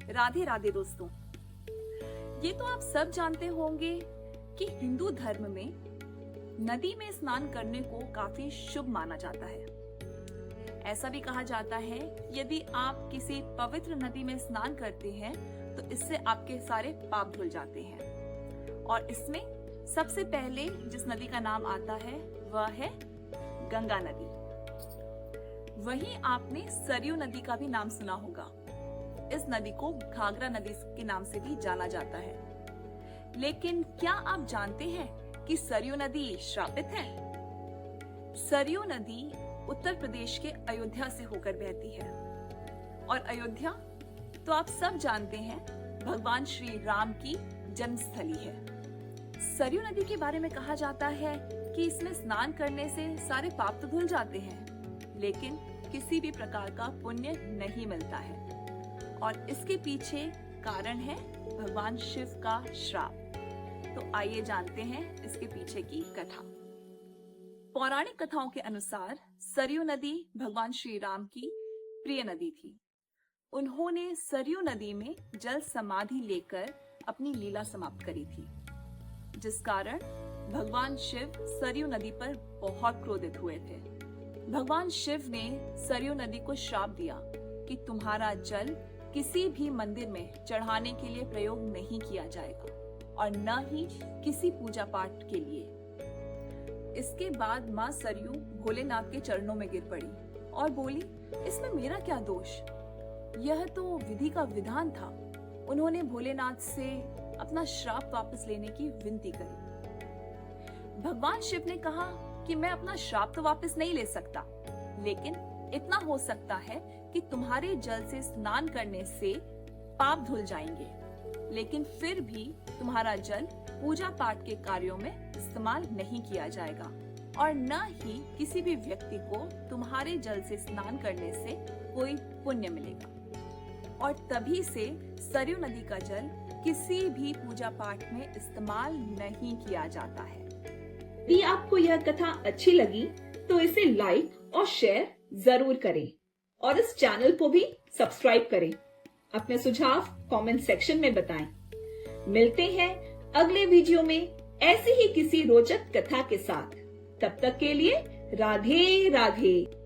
राधे राधे दोस्तों। ये तो आप सब जानते होंगे कि हिंदू धर्म में नदी में स्नान करने को काफी शुभ माना जाता है। ऐसा भी कहा जाता है यदि आप किसी पवित्र नदी में स्नान करते हैं तो इससे आपके सारे पाप धुल जाते हैं। और इसमें सबसे पहले जिस नदी का नाम आता है वह है गंगा नदी। वहीं आपने सरयू नदी का भी नाम सुना होगा। इस नदी को घाघरा नदी के नाम से भी जाना जाता है। लेकिन क्या आप जानते हैं कि सरयू नदी श्रापित है? सरयू नदी उत्तर प्रदेश के अयोध्या से होकर बहती है। और अयोध्या तो आप सब जानते हैं भगवान श्री राम की जन्मस्थली है। सरयू नदी के बारे में कहा जाता है कि इसमें स्नान करने से सारे पाप तो धुल जाते हैं, लेकिन किसी भी प्रकार का पुण्य नहीं मिलता है। और इसके पीछे कारण है भगवान शिव का श्राप। तो आइए जानते हैं इसके पीछे की कथा। पौराणिक कथाओं के अनुसार सरयू नदी भगवान श्री राम की प्रिय नदी थी। उन्होंने सरयू नदी में जल समाधि लेकर अपनी लीला समाप्त करी थी, जिस कारण भगवान शिव सरयू नदी पर बहुत क्रोधित हुए थे। भगवान शिव ने सरयू नदी को श्राप दिया कि तुम्हारा जल किसी भी मंदिर में चढ़ाने के लिए प्रयोग नहीं किया जाएगा और न ही किसी पूजा पाठ के लिए। इसके बाद माँ सरयू भोलेनाथ के चरणों में गिर पड़ी और बोली, इसमें मेरा क्या दोष? यह तो विधि का विधान था। उन्होंने भोलेनाथ से अपना श्राप वापस लेने की विनती करी। भगवान शिव ने कहा कि मैं अपना श्राप तो वापस नहीं ले सकता, लेकिन इतना हो सकता है कि तुम्हारे जल से स्नान करने से पाप धुल जाएंगे, लेकिन फिर भी तुम्हारा जल पूजा पाठ के कार्यों में इस्तेमाल नहीं किया जाएगा और न ही किसी भी व्यक्ति को तुम्हारे जल से स्नान करने से कोई पुण्य मिलेगा। और तभी से सरयू नदी का जल किसी भी पूजा पाठ में इस्तेमाल नहीं किया जाता है। यदि आपको यह कथा अच्छी लगी तो इसे लाइक और शेयर जरूर करें और इस चैनल को भी सब्सक्राइब करें। अपने सुझाव कमेंट सेक्शन में बताएं। मिलते हैं अगले वीडियो में ऐसी ही किसी रोचक कथा के साथ। तब तक के लिए राधे राधे।